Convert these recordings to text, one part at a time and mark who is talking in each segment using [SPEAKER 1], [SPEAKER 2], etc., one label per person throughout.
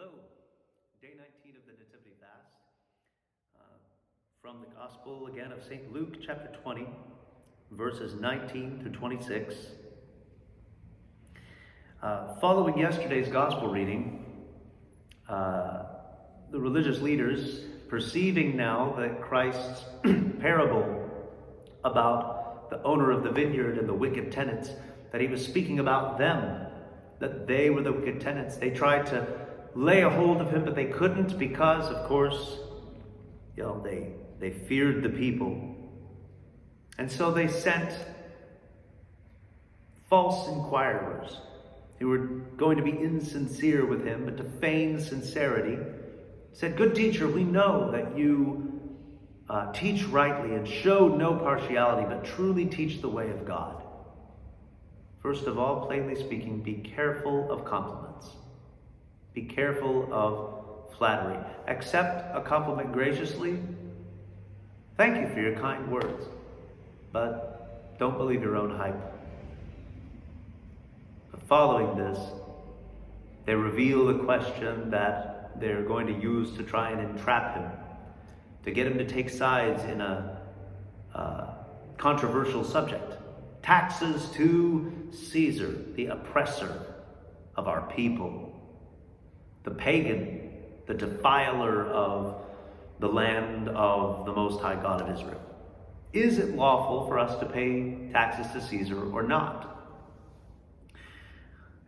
[SPEAKER 1] Hello, day 19 of the Nativity fast. From the Gospel again of St. Luke chapter 20, verses 19 through 26. Following yesterday's Gospel reading, the religious leaders, perceiving now that Christ's parable about the owner of the vineyard and the wicked tenants, that he was speaking about them, that they were the wicked tenants, they tried to lay a hold of him, but they couldn't because, of course, they feared the people. And so they sent false inquirers who were going to be insincere with him, but to feign sincerity, said, "Good teacher, we know that you teach rightly and show no partiality, but truly teach the way of God. First of all, plainly speaking, be careful of compliments. Be careful of flattery. Accept a compliment graciously. Thank you for your kind words, but don't believe your own hype." But following this, they reveal the question that they're going to use to try and entrap him, to get him to take sides in a controversial subject. Taxes to Caesar, the oppressor of our people, the pagan, the defiler of the land of the Most High God of Israel. Is it lawful for us to pay taxes to Caesar or not?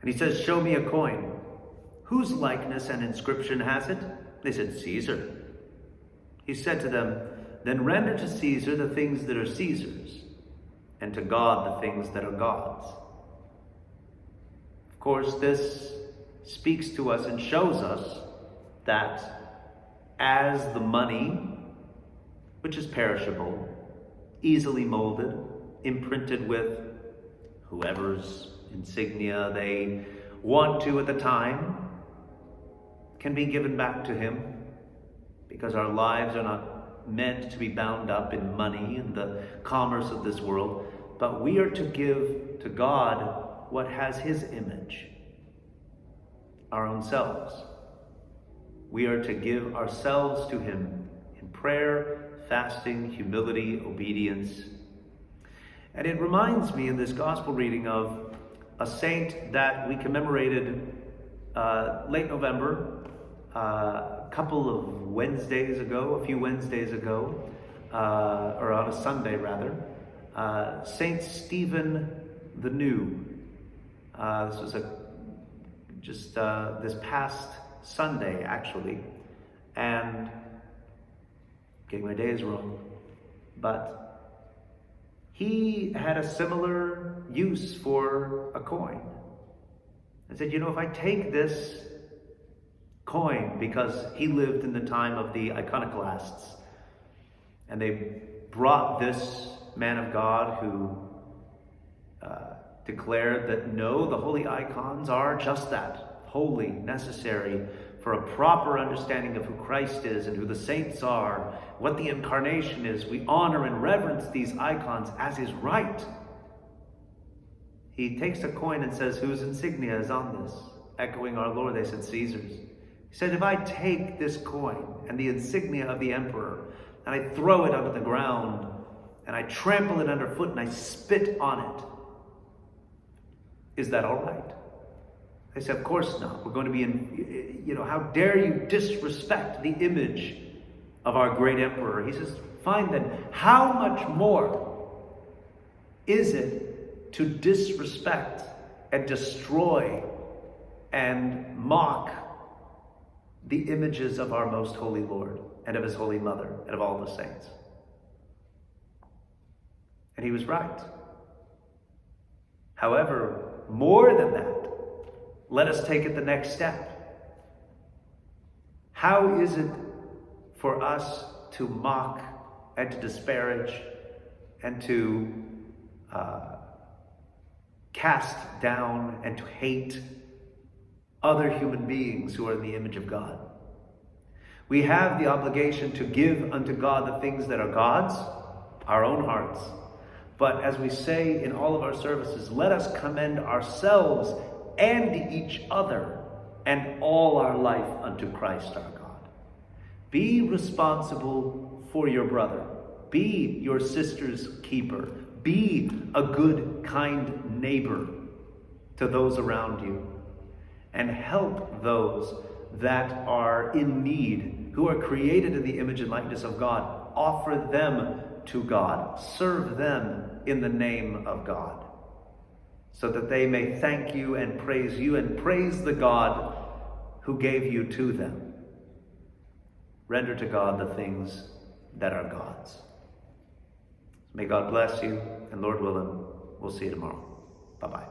[SPEAKER 1] And he says, "Show me a coin. Whose likeness and inscription has it?" They said, "Caesar." He said to them, "Then render to Caesar the things that are Caesar's, and to God the things that are God's." Of course, this speaks to us and shows us that as the money, which is perishable, easily molded, imprinted with whoever's insignia they want to at the time, can be given back to him, because our lives are not meant to be bound up in money and the commerce of this world, but we are to give to God what has his image, our own selves. We are to give ourselves to him in prayer, fasting, humility, obedience. And it reminds me in this gospel reading of a saint that we commemorated late November, a few Wednesdays ago, or on a Sunday rather, Saint Stephen the New. This was this past Sunday, actually, and getting my days wrong, but he had a similar use for a coin. I said, if I take this coin, because he lived in the time of the iconoclasts, and they brought this man of God who declared that no, the holy icons are just that, holy, necessary for a proper understanding of who Christ is and who the saints are, what the incarnation is. We honor and reverence these icons as is right. He takes a coin and says, "Whose insignia is on this?" Echoing our Lord, they said, "Caesar's." He said, "If I take this coin and the insignia of the emperor and I throw it onto the ground and I trample it underfoot and I spit on it, is that all right?" They said, "Of course not. We're going to be how dare you disrespect the image of our great emperor?" He says, "Fine then, how much more is it to disrespect and destroy and mock the images of our most holy Lord and of his holy mother and of all the saints?" And he was right. However, more than that, let us take it the next step. How is it for us to mock and to disparage and to cast down and to hate other human beings who are in the image of God? We have the obligation to give unto God the things that are God's, our own hearts. But as we say in all of our services, let us commend ourselves and each other and all our life unto Christ our God. Be responsible for your brother. Be your sister's keeper. Be a good, kind neighbor to those around you. And help those that are in need, who are created in the image and likeness of God. Offer them to God. Serve them in the name of God, so that they may thank you and praise the God who gave you to them. Render to God the things that are God's. May God bless you, and Lord willing, we'll see you tomorrow. Bye-bye.